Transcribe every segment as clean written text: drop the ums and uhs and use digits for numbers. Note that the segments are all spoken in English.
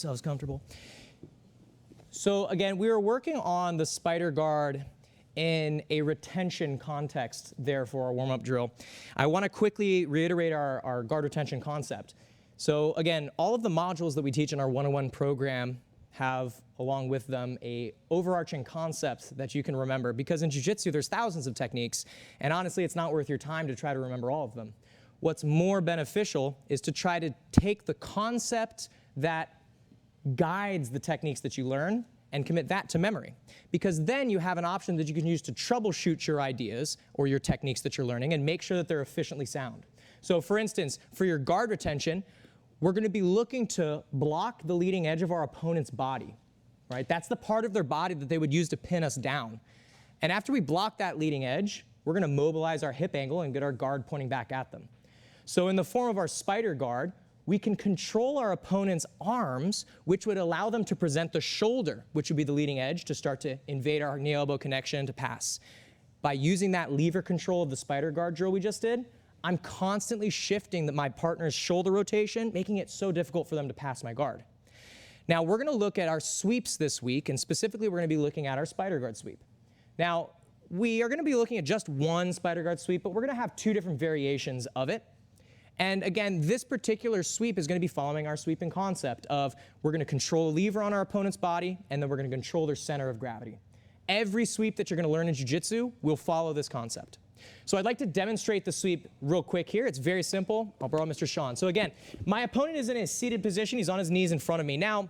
yourselves comfortable. So again, we were working on the spider guard in a retention context there for our warm-up drill. I want to quickly reiterate our guard retention concept. So again, all of the modules that we teach in our 101 program have, along with them, a overarching concept that you can remember, because in jiu-jitsu there's thousands of techniques, and honestly it's not worth your time to try to remember all of them. What's more beneficial is to try to take the concept that guides the techniques that you learn and commit that to memory, because then you have an option that you can use to troubleshoot your ideas or your techniques that you're learning and make sure that they're efficiently sound. So for instance, for your guard retention, we're going to be looking to block the leading edge of our opponent's body, right? That's the part of their body that they would use to pin us down. And after we block that leading edge, we're going to mobilize our hip angle and get our guard pointing back at them. So in the form of our spider guard, we can control our opponent's arms, which would allow them to present the shoulder, which would be the leading edge, to start to invade our knee-elbow connection to pass. By using that lever control of the spider guard drill we just did, I'm constantly shifting my partner's shoulder rotation, making it so difficult for them to pass my guard. Now, we're going to look at our sweeps this week, and specifically we're going to be looking at our spider guard sweep. Now, we are going to be looking at just one spider guard sweep, but we're going to have two different variations of it. And again, this particular sweep is going to be following our sweeping concept of we're going to control a lever on our opponent's body, and then we're going to control their center of gravity. Every sweep that you're going to learn in jiu-jitsu will follow this concept. So I'd like to demonstrate the sweep real quick here. It's very simple. I'll borrow Mr. Sean. So again, my opponent is in a seated position. He's on his knees in front of me. Now,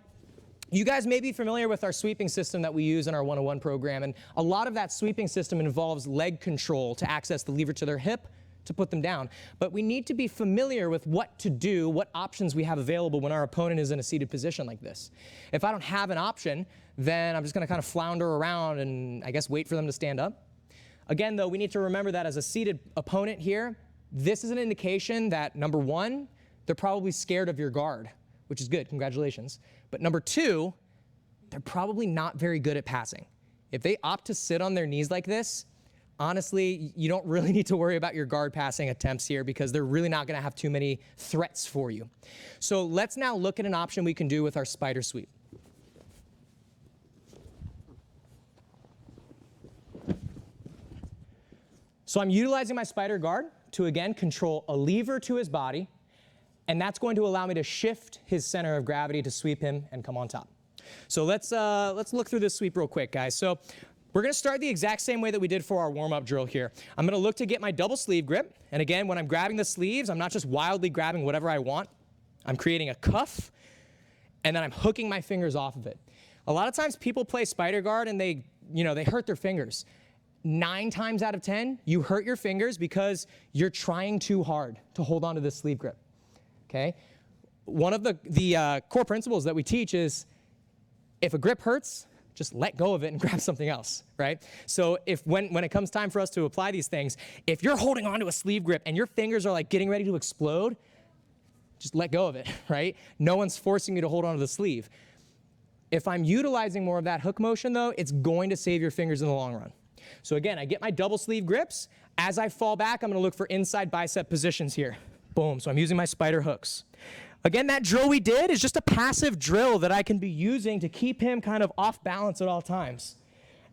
you guys may be familiar with our sweeping system that we use in our 101 program, and a lot of that sweeping system involves leg control to access the lever to their hip to put them down. But we need to be familiar with what to do, what options we have available when our opponent is in a seated position like this. If I don't have an option, then I'm just going to kind of flounder around and I guess wait for them to stand up. Again, though, we need to remember that as a seated opponent here, this is an indication that, number one, they're probably scared of your guard, which is good, congratulations. But number two, they're probably not very good at passing. If they opt to sit on their knees like this, honestly, you don't really need to worry about your guard passing attempts here, because they're really not going to have too many threats for you. So let's now look at an option we can do with our spider sweep. So I'm utilizing my spider guard to, again, control a lever to his body, and that's going to allow me to shift his center of gravity to sweep him and come on top. So let's look through this sweep real quick, guys. So we're going to start the exact same way that we did for our warm-up drill here. I'm going to look to get my double sleeve grip, and again, when I'm grabbing the sleeves, I'm not just wildly grabbing whatever I want. I'm creating a cuff, and then I'm hooking my fingers off of it. A lot of times people play spider guard and they hurt their fingers. 9 times out of 10, you hurt your fingers because you're trying too hard to hold onto this sleeve grip, okay? One of the core principles that we teach is if a grip hurts, just let go of it and grab something else, right? So when it comes time for us to apply these things, if you're holding onto a sleeve grip and your fingers are like getting ready to explode, just let go of it, right? No one's forcing you to hold onto the sleeve. If I'm utilizing more of that hook motion, though, it's going to save your fingers in the long run. So again, I get my double sleeve grips. As I fall back, I'm going to look for inside bicep positions here. Boom. So I'm using my spider hooks. Again, that drill we did is just a passive drill that I can be using to keep him kind of off balance at all times.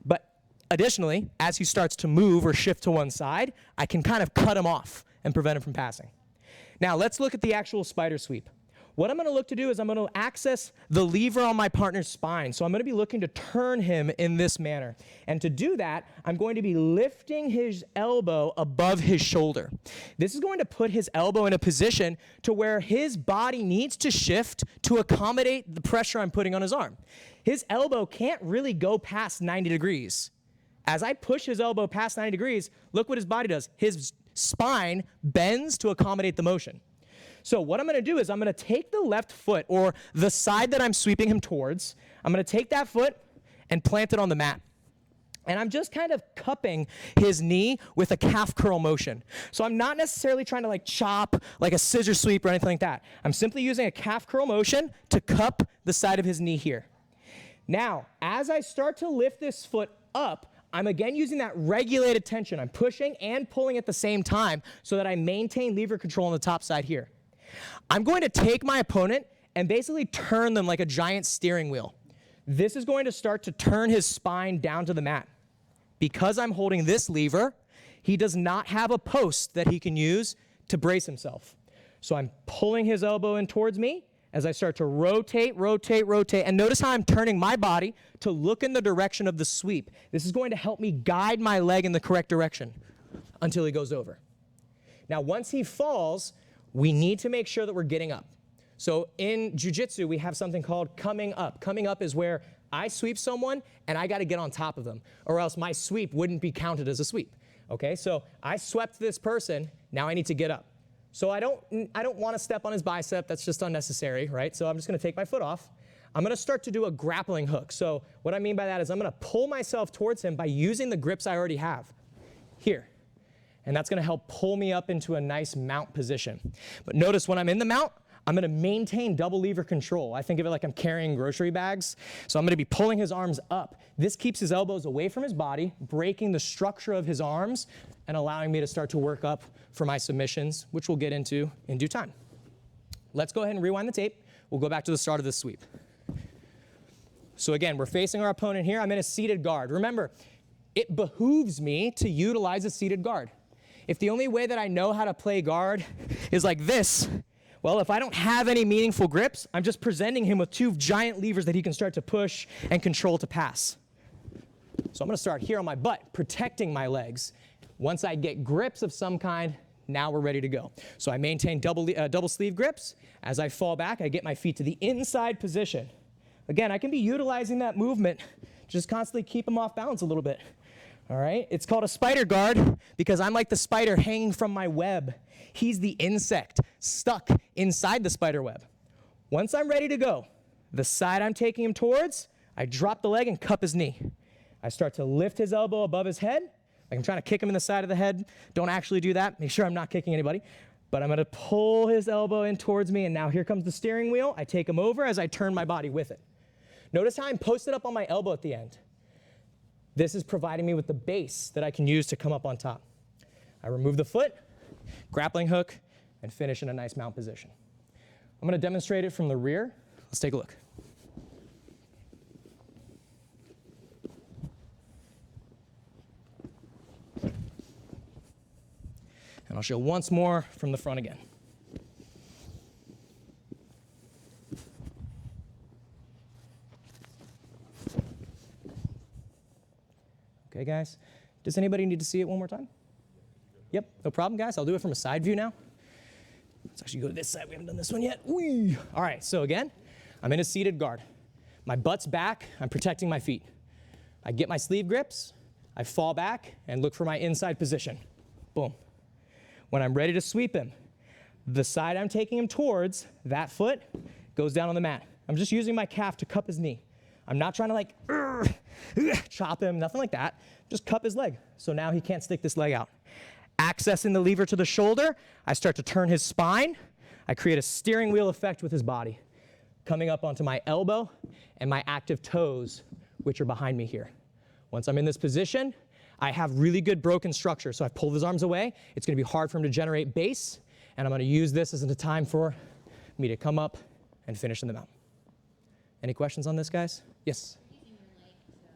But additionally, as he starts to move or shift to one side, I can kind of cut him off and prevent him from passing. Now, let's look at the actual spider sweep. What I'm going to look to do is I'm going to access the lever on my partner's spine. So I'm going to be looking to turn him in this manner. And to do that, I'm going to be lifting his elbow above his shoulder. This is going to put his elbow in a position to where his body needs to shift to accommodate the pressure I'm putting on his arm. His elbow can't really go past 90 degrees. As I push his elbow past 90 degrees, look what his body does. His spine bends to accommodate the motion. So what I'm going to do is I'm going to take the left foot, or the side that I'm sweeping him towards, I'm going to take that foot and plant it on the mat. And I'm just kind of cupping his knee with a calf curl motion. So I'm not necessarily trying to like chop like a scissor sweep or anything like that. I'm simply using a calf curl motion to cup the side of his knee here. Now, as I start to lift this foot up, I'm again using that regulated tension. I'm pushing and pulling at the same time so that I maintain lever control on the top side here. I'm going to take my opponent and basically turn them like a giant steering wheel. This is going to start to turn his spine down to the mat. Because I'm holding this lever, he does not have a post that he can use to brace himself. So I'm pulling his elbow in towards me as I start to rotate, rotate, rotate. And notice how I'm turning my body to look in the direction of the sweep. This is going to help me guide my leg in the correct direction until he goes over. Now, once he falls, we need to make sure that we're getting up. So in jiu-jitsu, we have something called coming up. Coming up is where I sweep someone and I got to get on top of them, or else my sweep wouldn't be counted as a sweep. Okay, so I swept this person, now I need to get up. So I don't want to step on his bicep, that's just unnecessary, right? So I'm just going to take my foot off. I'm going to start to do a grappling hook. So what I mean by that is I'm going to pull myself towards him by using the grips I already have here. And that's going to help pull me up into a nice mount position. But notice when I'm in the mount, I'm going to maintain double lever control. I think of it like I'm carrying grocery bags. So I'm going to be pulling his arms up. This keeps his elbows away from his body, breaking the structure of his arms, and allowing me to start to work up for my submissions, which we'll get into in due time. Let's go ahead and rewind the tape. We'll go back to the start of this sweep. So again, we're facing our opponent here. I'm in a seated guard. Remember, it behooves me to utilize a seated guard. If the only way that I know how to play guard is like this, well, if I don't have any meaningful grips, I'm just presenting him with two giant levers that he can start to push and control to pass. So I'm going to start here on my butt, protecting my legs. Once I get grips of some kind, now we're ready to go. So I maintain double sleeve grips. As I fall back, I get my feet to the inside position. Again, I can be utilizing that movement, just constantly keep them off balance a little bit. All right, it's called a spider guard because I'm like the spider hanging from my web. He's the insect stuck inside the spider web. Once I'm ready to go, the side I'm taking him towards, I drop the leg and cup his knee. I start to lift his elbow above his head, like I'm trying to kick him in the side of the head. Don't actually do that. Make sure I'm not kicking anybody. But I'm going to pull his elbow in towards me, and now here comes the steering wheel. I take him over as I turn my body with it. Notice how I'm posted up on my elbow at the end. This is providing me with the base that I can use to come up on top. I remove the foot, grappling hook, and finish in a nice mount position. I'm going to demonstrate it from the rear. Let's take a look. And I'll show once more from the front again. Okay, guys, does anybody need to see it one more time? Yep, no problem, guys. I'll do it from a side view now. Let's actually go to this side. We haven't done this one yet. Whee! All right, so again, I'm in a seated guard. My butt's back. I'm protecting my feet. I get my sleeve grips. I fall back and look for my inside position. Boom. When I'm ready to sweep him, the side I'm taking him towards, that foot, goes down on the mat. I'm just using my calf to cup his knee. I'm not trying to like chop him, nothing like that. Just cup his leg. So now he can't stick this leg out. Accessing the lever to the shoulder, I start to turn his spine. I create a steering wheel effect with his body, coming up onto my elbow and my active toes, which are behind me here. Once I'm in this position, I have really good broken structure. So I pull his arms away. It's going to be hard for him to generate base, and I'm going to use this as a time for me to come up and finish in the mount. Any questions on this, guys? Yes? Using your leg to the leg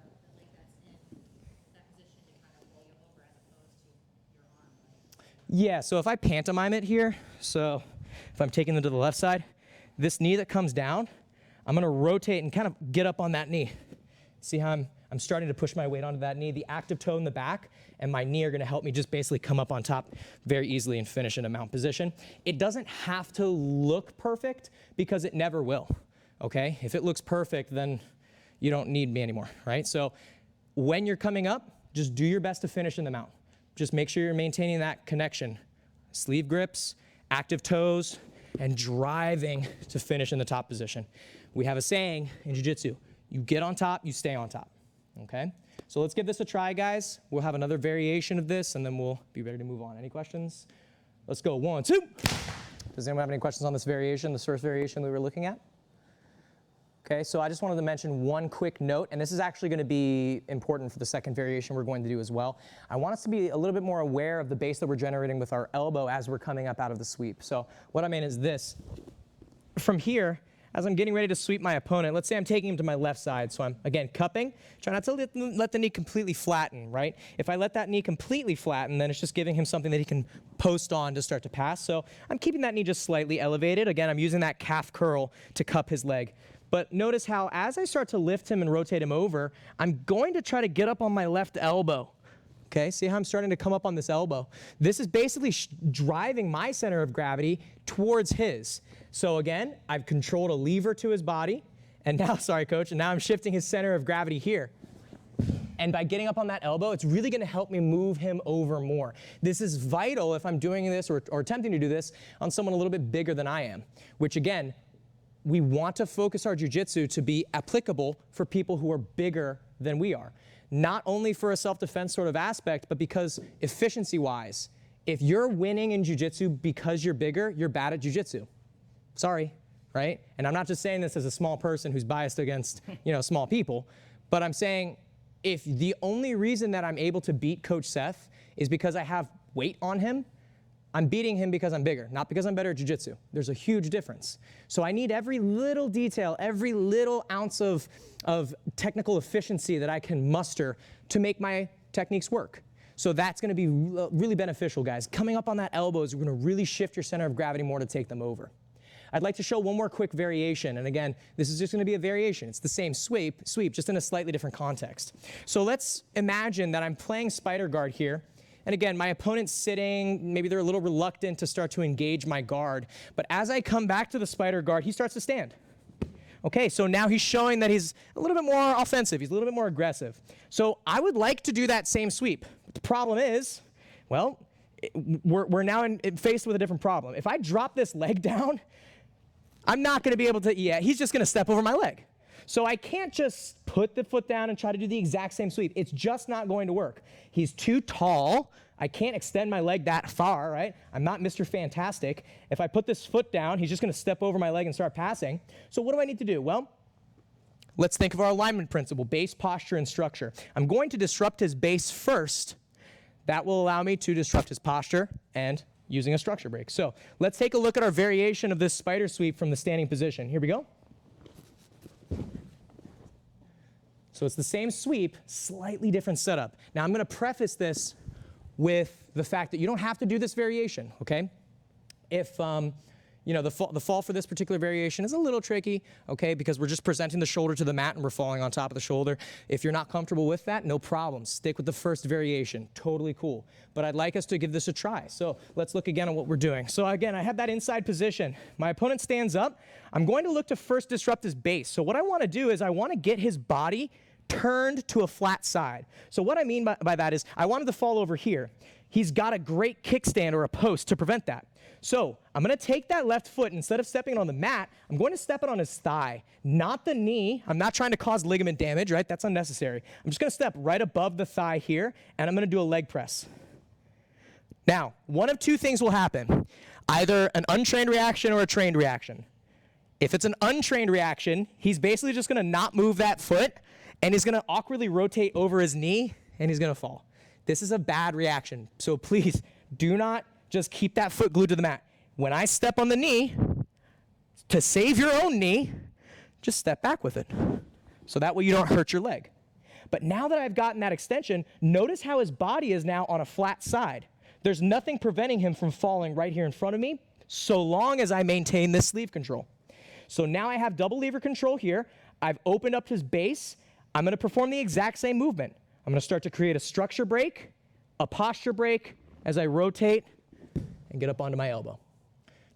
that's in that position to kind of roll you over as opposed to your arm, right? Yeah, so if I pantomime it here, so if I'm taking them to the left side, this knee that comes down, I'm going to rotate and kind of get up on that knee. See how I'm starting to push my weight onto that knee. The active toe in the back and my knee are going to help me just basically come up on top very easily and finish in a mount position. It doesn't have to look perfect because it never will. Okay, if it looks perfect, then you don't need me anymore, right? So when you're coming up, just do your best to finish in the mount. Just make sure you're maintaining that connection. Sleeve grips, active toes, and driving to finish in the top position. We have a saying in jiu-jitsu, you get on top, you stay on top, okay? So let's give this a try, guys. We'll have another variation of this, and then we'll be ready to move on. Any questions? Let's go, 1, 2. Does anyone have any questions on this variation, this first variation we were looking at? Okay, so I just wanted to mention one quick note, and this is actually going to be important for the second variation we're going to do as well. I want us to be a little bit more aware of the base that we're generating with our elbow as we're coming up out of the sweep. So what I mean is this. From here, as I'm getting ready to sweep my opponent, let's say I'm taking him to my left side. So I'm, again, cupping. Try not to let the knee completely flatten, right? If I let that knee completely flatten, then it's just giving him something that he can post on to start to pass. So I'm keeping that knee just slightly elevated. Again, I'm using that calf curl to cup his leg. But notice how as I start to lift him and rotate him over, I'm going to try to get up on my left elbow. Okay, see how I'm starting to come up on this elbow? This is basically driving my center of gravity towards his. So again, I've controlled a lever to his body, and now, sorry coach, and now I'm shifting his center of gravity here. And by getting up on that elbow, it's really gonna help me move him over more. This is vital if I'm doing this or attempting to do this on someone a little bit bigger than I am, which again, we want to focus our jiu-jitsu to be applicable for people who are bigger than we are. Not only for a self-defense sort of aspect, but because efficiency-wise, if you're winning in jiu-jitsu because you're bigger, you're bad at jiu-jitsu. Sorry, right? And I'm not just saying this as a small person who's biased against, small people, but I'm saying if the only reason that I'm able to beat Coach Seth is because I have weight on him, I'm beating him because I'm bigger, not because I'm better at jiu-jitsu. There's a huge difference. So I need every little detail, every little ounce of technical efficiency that I can muster to make my techniques work. So that's gonna be really beneficial, guys. Coming up on that elbow is gonna really shift your center of gravity more to take them over. I'd like to show one more quick variation. And again, this is just gonna be a variation. It's the same sweep, just in a slightly different context. So let's imagine that I'm playing spider guard here. And again, my opponent's sitting, maybe they're a little reluctant to start to engage my guard. But as I come back to the spider guard, he starts to stand. Okay, so now he's showing that he's a little bit more offensive. He's a little bit more aggressive. So I would like to do that same sweep. But the problem is, well, we're now faced with a different problem. If I drop this leg down, I'm not going to be able to, he's just going to step over my leg. So I can't just put the foot down and try to do the exact same sweep. It's just not going to work. He's too tall. I can't extend my leg that far, right? I'm not Mr. Fantastic. If I put this foot down, he's just gonna step over my leg and start passing. So what do I need to do? Well, let's think of our alignment principle, base, posture, and structure. I'm going to disrupt his base first. That will allow me to disrupt his posture and using a structure break. So let's take a look at our variation of this spider sweep from the standing position. Here we go. So it's the same sweep, slightly different setup. Now I'm going to preface this with the fact that you don't have to do this variation, okay? If the fall for this particular variation is a little tricky, okay, because we're just presenting the shoulder to the mat and we're falling on top of the shoulder. If you're not comfortable with that, no problem. Stick with the first variation, totally cool. But I'd like us to give this a try. So let's look again at what we're doing. So again, I have that inside position. My opponent stands up. I'm going to look to first disrupt his base. So what I want to do is I want to get his body turned to a flat side. So what I mean by that is I want him to fall over here. He's got a great kickstand or a post to prevent that. So I'm going to take that left foot, instead of stepping it on the mat, I'm going to step it on his thigh, not the knee. I'm not trying to cause ligament damage, right? That's unnecessary. I'm just going to step right above the thigh here, and I'm going to do a leg press. Now, one of two things will happen. Either an untrained reaction or a trained reaction. If it's an untrained reaction, he's basically just going to not move that foot, and he's going to awkwardly rotate over his knee, and he's going to fall. This is a bad reaction. So please do not just keep that foot glued to the mat. When I step on the knee, to save your own knee, just step back with it. So that way you don't hurt your leg. But now that I've gotten that extension, notice how his body is now on a flat side. There's nothing preventing him from falling right here in front of me, so long as I maintain this sleeve control. So now I have double lever control here. I've opened up his base. I'm going to perform the exact same movement. I'm going to start to create a structure break, a posture break as I rotate and get up onto my elbow.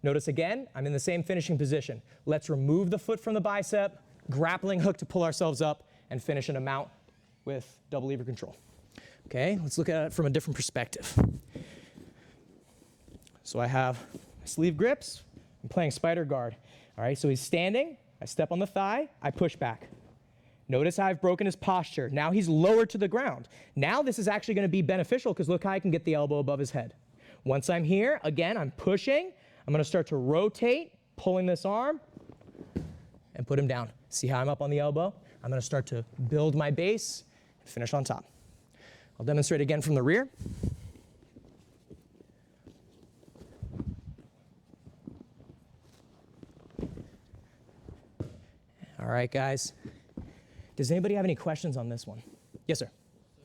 Notice again, I'm in the same finishing position. Let's remove the foot from the bicep, grappling hook to pull ourselves up, and finish in a mount with double lever control. Okay, let's look at it from a different perspective. So I have my sleeve grips. I'm playing spider guard. All right, so he's standing. I step on the thigh. I push back. Notice how I've broken his posture. Now he's lowered to the ground. Now this is actually going to be beneficial because look how I can get the elbow above his head. Once I'm here, again, I'm pushing. I'm going to start to rotate, pulling this arm, and put him down. See how I'm up on the elbow? I'm going to start to build my base and finish on top. I'll demonstrate again from the rear. right, guys. Does anybody have any questions on this one? Yes, sir. So,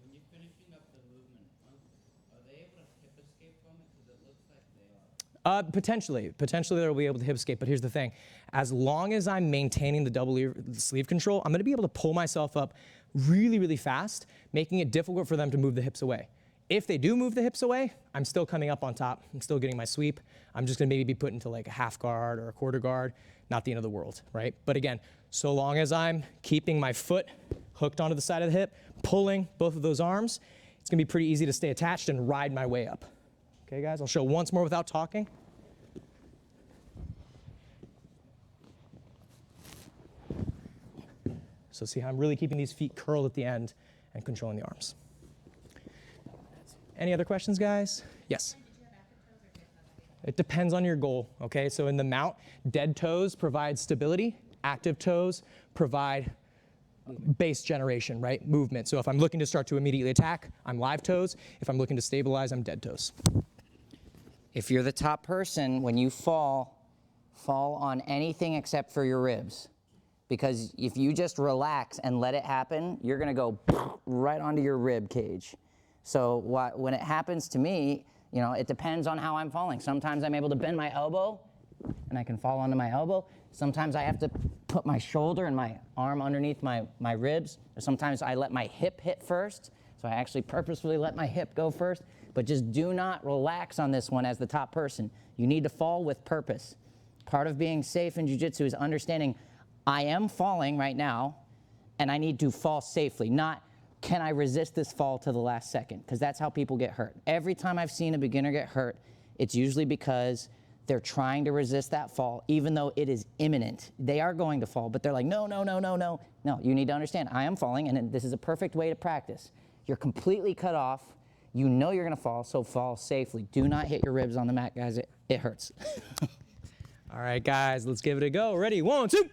when you're finishing up the movement, are they able to hip escape from it? Because it looks like they are. Potentially they'll be able to hip escape, but here's the thing. As long as I'm maintaining the double sleeve control, I'm gonna be able to pull myself up really, really fast, making it difficult for them to move the hips away. If they do move the hips away, I'm still coming up on top. I'm still getting my sweep. I'm just gonna maybe be put into like a half guard or a quarter guard, not the end of the world, right? But again, so long as I'm keeping my foot hooked onto the side of the hip, pulling both of those arms, it's gonna be pretty easy to stay attached and ride my way up. Okay, guys, I'll show once more without talking. So see how I'm really keeping these feet curled at the end and controlling the arms. Any other questions, guys? Yes. It depends on your goal, okay? So in the mount, dead toes provide stability, active toes provide base generation, right? Movement. So if I'm looking to start to immediately attack, I'm live toes. If I'm looking to stabilize, I'm dead toes. If you're the top person, when you fall on anything except for your ribs. Because if you just relax and let it happen, you're gonna go right onto your rib cage. So when it happens to me, you know, it depends on how I'm falling. Sometimes I'm able to bend my elbow and I can fall onto my elbow. Sometimes I have to put my shoulder and my arm underneath my ribs. Or sometimes I let my hip hit first. So I actually purposefully let my hip go first. But just do not relax on this one as the top person. You need to fall with purpose. Part of being safe in jiu-jitsu is understanding I am falling right now and I need to fall safely, not can I resist this fall to the last second? Because that's how people get hurt. Every time I've seen a beginner get hurt, it's usually because they're trying to resist that fall, even though it is imminent. They are going to fall, but they're like, no, no, no, no, no. No, you need to understand, I am falling, and this is a perfect way to practice. You're completely cut off. You know you're gonna fall, so fall safely. Do not hit your ribs on the mat, guys. It hurts. All right, guys, let's give it a go. Ready? 1, 2.